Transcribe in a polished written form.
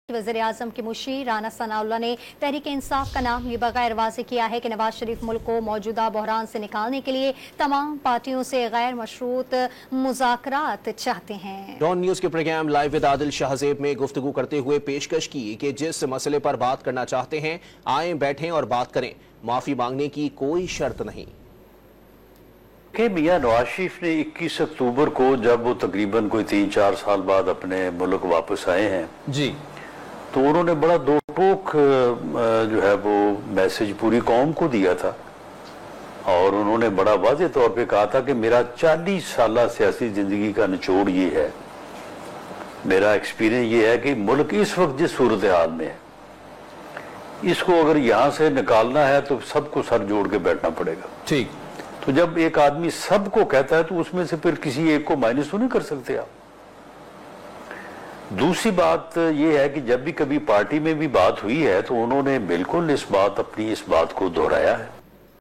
वज़ीर-ए-आज़म के मुशीर राना सनाउल्लाह ने तहरीक-ए-इंसाफ का नाम ये बगैर वाज़ेह किया है कि नवाज शरीफ मुल्क को मौजूदा बहरान से निकालने के लिए तमाम पार्टियों से गैर मशरूत मुज़ाकरात चाहते हैं। डॉन न्यूज के program live with Adil Shahzeb में गुफ्तगू करते हुए पेशकश की कि जिस मसले पर बात करना चाहते हैं आए बैठें और बात करें, माफी मांगने की कोई शर्त नहीं। कि मियां नवाज शरीफ ने 21 अक्टूबर को जब वो तकरीबन कोई 3-4 साल बाद अपने मुल्क वापस आए हैं जी, तो उन्होंने बड़ा दो टोक जो है वो मैसेज पूरी कौम को दिया था और उन्होंने बड़ा वाज़ेह तौर पे कहा था कि मेरा 40 साल सियासी जिंदगी का निचोड़ ये है, मेरा एक्सपीरियंस ये है कि मुल्क इस वक्त जिस सूरत हाल में है इसको अगर यहाँ से निकालना है तो सबको सर जोड़ के बैठना पड़ेगा। ठीक। तो जब एक आदमी सबको कहता है तो उसमें से फिर किसी एक को माइनस तो नहीं कर सकते आप। दूसरी बात यह है कि जब भी कभी पार्टी में भी बात हुई है तो उन्होंने बिल्कुल अपनी इस बात को दोहराया है।